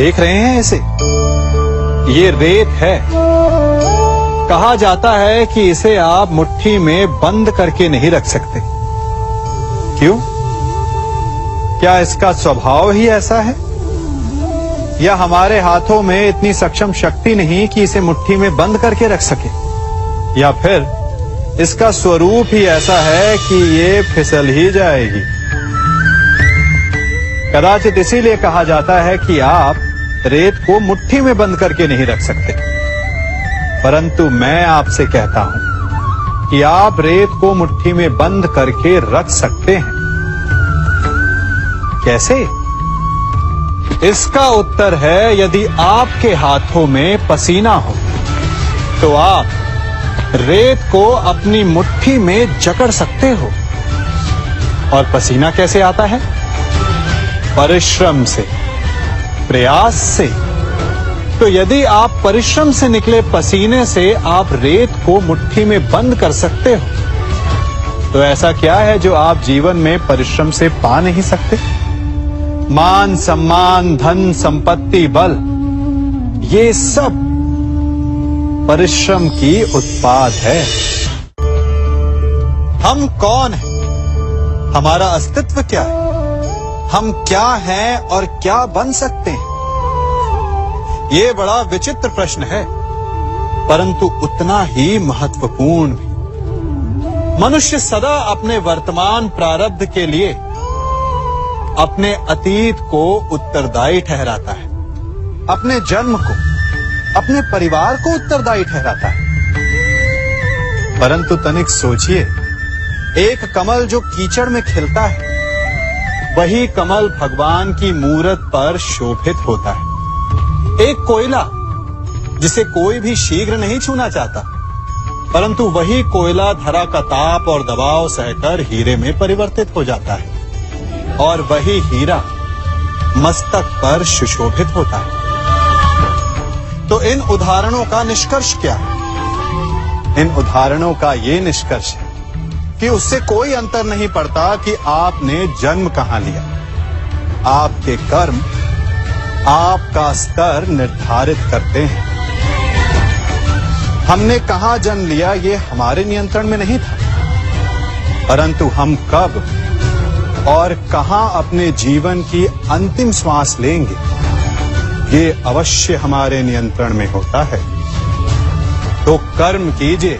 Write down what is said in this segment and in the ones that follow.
देख रहे हैं इसे? ये रेत है। कहा जाता है कि इसे आप मुट्ठी में बंद करके नहीं रख सकते। क्यों? क्या इसका स्वभाव ही ऐसा है, या हमारे हाथों में इतनी सक्षम शक्ति नहीं कि इसे मुट्ठी में बंद करके रख सके, या फिर इसका स्वरूप ही ऐसा है कि ये फिसल ही जाएगी। कदाचित इसीलिए कहा जाता है कि आप रेत को मुट्ठी में बंद करके नहीं रख सकते। परंतु मैं आपसे कहता हूं कि आप रेत को मुट्ठी में बंद करके रख सकते हैं। कैसे? इसका उत्तर है, यदि आपके हाथों में पसीना हो तो आप रेत को अपनी मुट्ठी में जकड़ सकते हो। और पसीना कैसे आता है? परिश्रम से, प्रयास से। तो यदि आप परिश्रम से निकले पसीने से आप रेत को मुट्ठी में बंद कर सकते हो, तो ऐसा क्या है जो आप जीवन में परिश्रम से पा नहीं सकते? मान, सम्मान, धन, संपत्ति, बल, ये सब परिश्रम की उत्पाद है। हम कौन हैं? हमारा अस्तित्व क्या है? हम क्या हैं और क्या बन सकते हैं? ये बड़ा विचित्र प्रश्न है, परंतु उतना ही महत्वपूर्ण भी। मनुष्य सदा अपने वर्तमान प्रारब्ध के लिए अपने अतीत को उत्तरदायी ठहराता है, अपने जन्म को, अपने परिवार को उत्तरदायी ठहराता है। परंतु तनिक सोचिए, एक कमल जो कीचड़ में खिलता है, वही कमल भगवान की मूरत पर शोभित होता है। एक कोयला जिसे कोई भी शीघ्र नहीं छूना चाहता, परंतु वही कोयला धरा का ताप और दबाव सहकर हीरे में परिवर्तित हो जाता है, और वही हीरा मस्तक पर सुशोभित होता है। तो इन उदाहरणों का निष्कर्ष क्या है? इन उदाहरणों का ये निष्कर्ष है कि उससे कोई अंतर नहीं पड़ता कि आपने जन्म कहां लिया। आपके कर्म आपका स्तर निर्धारित करते हैं। हमने कहां जन्म लिया ये हमारे नियंत्रण में नहीं था, परंतु हम कब और कहां अपने जीवन की अंतिम श्वास लेंगे, ये अवश्य हमारे नियंत्रण में होता है। तो कर्म कीजिए,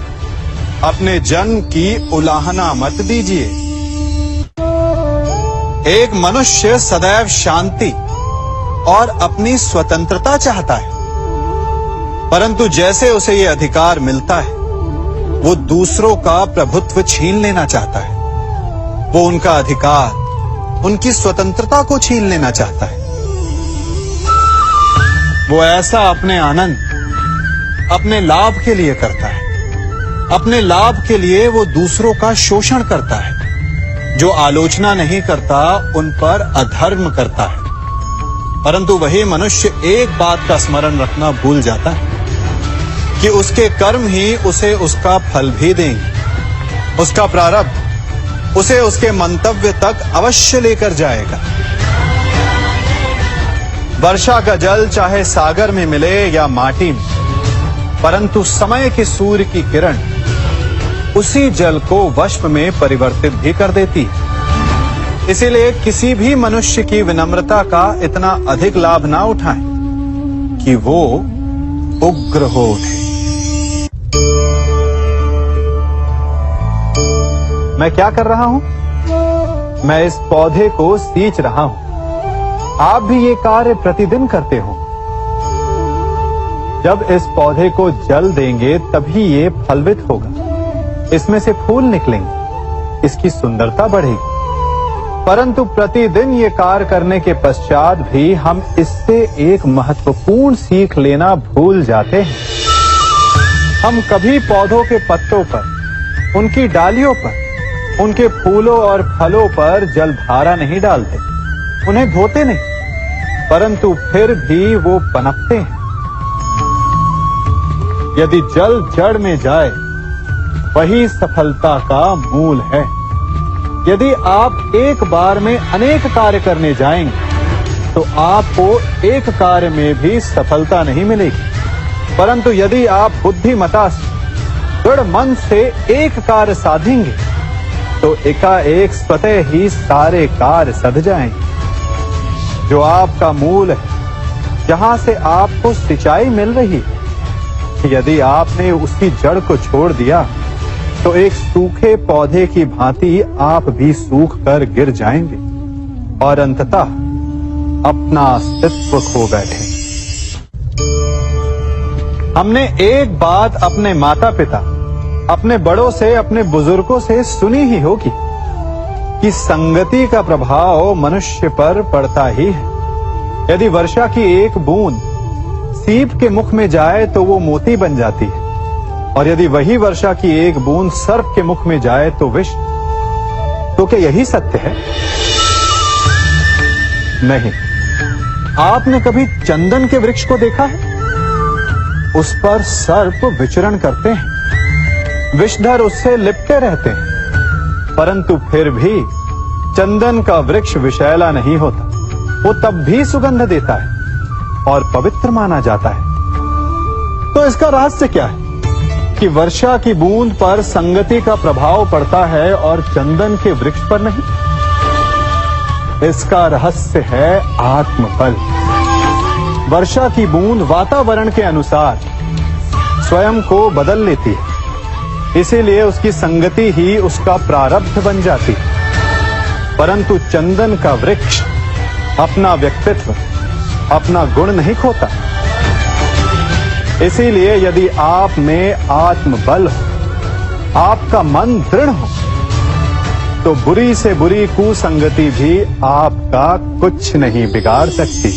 अपने जन्म की उलाहना मत दीजिए। एक मनुष्य सदैव शांति और अपनी स्वतंत्रता चाहता है, परंतु जैसे उसे ये अधिकार मिलता है, वो दूसरों का प्रभुत्व छीन लेना चाहता है। वो उनका अधिकार, उनकी स्वतंत्रता को छीन लेना चाहता है। वो ऐसा अपने आनंद, अपने लाभ के लिए करता है। अपने लाभ के लिए वो दूसरों का शोषण करता है। जो आलोचना नहीं करता उन पर अधर्म करता है। परंतु वही मनुष्य एक बात का स्मरण रखना भूल जाता है कि उसके कर्म ही उसे उसका फल भी देंगे। उसका प्रारब्ध उसे उसके मंतव्य तक अवश्य लेकर जाएगा। वर्षा का जल चाहे सागर में मिले या माटी में, परंतु समय के सूर्य की किरण उसी जल को वष्प में परिवर्तित भी कर देती है। इसीलिए किसी भी मनुष्य की विनम्रता का इतना अधिक लाभ ना उठाएं कि वो उग्र हो उठे। मैं क्या कर रहा हूं? मैं इस पौधे को सींच रहा हूं। आप भी ये कार्य प्रतिदिन करते हो। जब इस पौधे को जल देंगे तभी ये फलवित होगा, इसमें से फूल निकलेंगे, इसकी सुंदरता बढ़ेगी। परंतु प्रतिदिन ये कार्य करने के पश्चात भी हम इससे एक महत्वपूर्ण सीख लेना भूल जाते हैं। हम कभी पौधों के पत्तों पर, उनकी डालियों पर, उनके फूलों और फलों पर जलधारा नहीं डालते, उन्हें धोते नहीं, परंतु फिर भी वो पनपते हैं। यदि जल जड़ में जाए, वही सफलता का मूल है। यदि आप एक बार में अनेक कार्य करने जाएंगे, तो आपको एक कार्य में भी सफलता नहीं मिलेगी। परंतु यदि आप बुद्धिमता से दृढ़ मन से एक कार्य साधेंगे तो एकाएक स्वतः ही सारे कार्य सध जाएंगे। जो आपका मूल है, जहां से आपको सिंचाई मिल रही है, यदि आपने उसकी जड़ को छोड़ दिया तो एक सूखे पौधे की भांति आप भी सूख कर गिर जाएंगे और अंततः अपना अस्तित्व खो बैठे। हमने एक बात अपने माता पिता, अपने बड़ों से, अपने बुजुर्गों से सुनी ही होगी कि संगति का प्रभाव मनुष्य पर पड़ता ही है। यदि वर्षा की एक बूंद सीप के मुख में जाए तो वो मोती बन जाती है, और यदि वही वर्षा की एक बूंद सर्प के मुख में जाए तो विष। तो क्या यही सत्य है? नहीं। आपने कभी चंदन के वृक्ष को देखा है? उस पर सर्प विचरण करते हैं, विषधर उससे लिपटे रहते हैं, परंतु फिर भी चंदन का वृक्ष विषैला नहीं होता। वो तब भी सुगंध देता है और पवित्र माना जाता है। तो इसका रहस्य क्या है कि वर्षा की बूंद पर संगति का प्रभाव पड़ता है और चंदन के वृक्ष पर नहीं? इसका रहस्य है आत्मबल। वर्षा की बूंद वातावरण के अनुसार स्वयं को बदल लेती है, इसीलिए उसकी संगति ही उसका प्रारब्ध बन जाती है। परंतु चंदन का वृक्ष अपना व्यक्तित्व, अपना गुण नहीं खोता। इसीलिए यदि आप में आत्मबल हो, आपका मन दृढ़ हो, तो बुरी से बुरी कुसंगति भी आपका कुछ नहीं बिगाड़ सकती।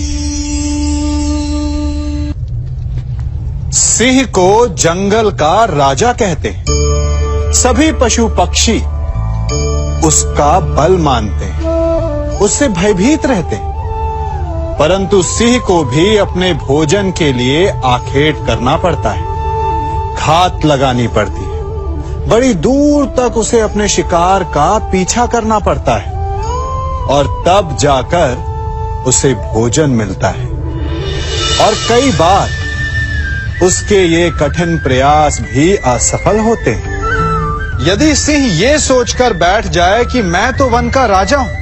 सिंह को जंगल का राजा कहते हैं। सभी पशु पक्षी उसका बल मानते हैं, उससे भयभीत रहते हैं। परंतु सिंह को भी अपने भोजन के लिए आखेट करना पड़ता है, घात लगानी पड़ती है, बड़ी दूर तक उसे अपने शिकार का पीछा करना पड़ता है, और तब जाकर उसे भोजन मिलता है। और कई बार उसके ये कठिन प्रयास भी असफल होते हैं। यदि सिंह ये सोचकर बैठ जाए कि मैं तो वन का राजा हूं,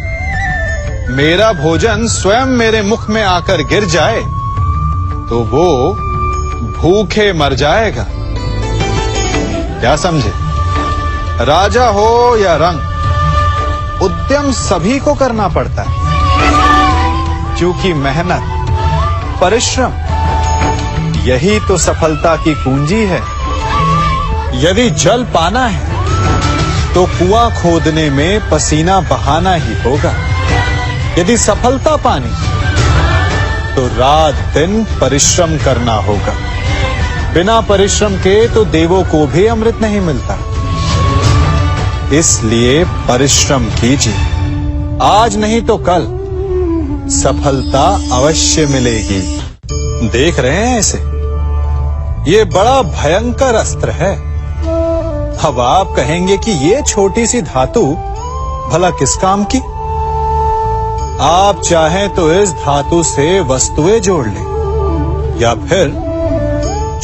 मेरा भोजन स्वयं मेरे मुख में आकर गिर जाए, तो वो भूखे मर जाएगा। क्या समझे? राजा हो या रंग, उद्यम सभी को करना पड़ता है, क्योंकि मेहनत, परिश्रम यही तो सफलता की कुंजी है। यदि जल पाना है तो कुआं खोदने में पसीना बहाना ही होगा। यदि सफलता पानी तो रात दिन परिश्रम करना होगा। बिना परिश्रम के तो देवों को भी अमृत नहीं मिलता। इसलिए परिश्रम कीजिए, आज नहीं तो कल सफलता अवश्य मिलेगी। देख रहे हैं इसे? ये बड़ा भयंकर अस्त्र है। अब आप कहेंगे कि ये छोटी सी धातु भला किस काम की? आप चाहें तो इस धातु से वस्तुएं जोड़ लें या फिर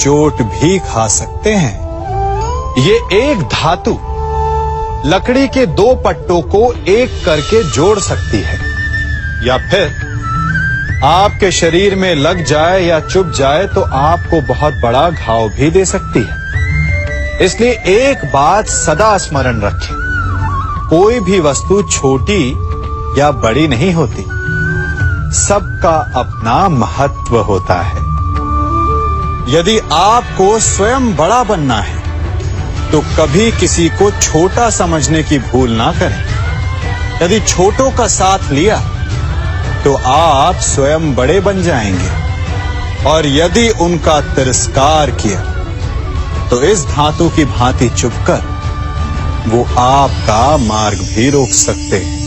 चोट भी खा सकते हैं। ये एक धातु लकड़ी के दो पट्टों को एक करके जोड़ सकती है, या फिर आपके शरीर में लग जाए या चुभ जाए तो आपको बहुत बड़ा घाव भी दे सकती है। इसलिए एक बात सदा स्मरण रखें, कोई भी वस्तु छोटी या बड़ी नहीं होती, सबका अपना महत्व होता है। यदि आपको स्वयं बड़ा बनना है तो कभी किसी को छोटा समझने की भूल ना करें। यदि छोटों का साथ लिया तो आप स्वयं बड़े बन जाएंगे, और यदि उनका तिरस्कार किया तो इस धातु की भांति चुभकर वो आपका मार्ग भी रोक सकते हैं।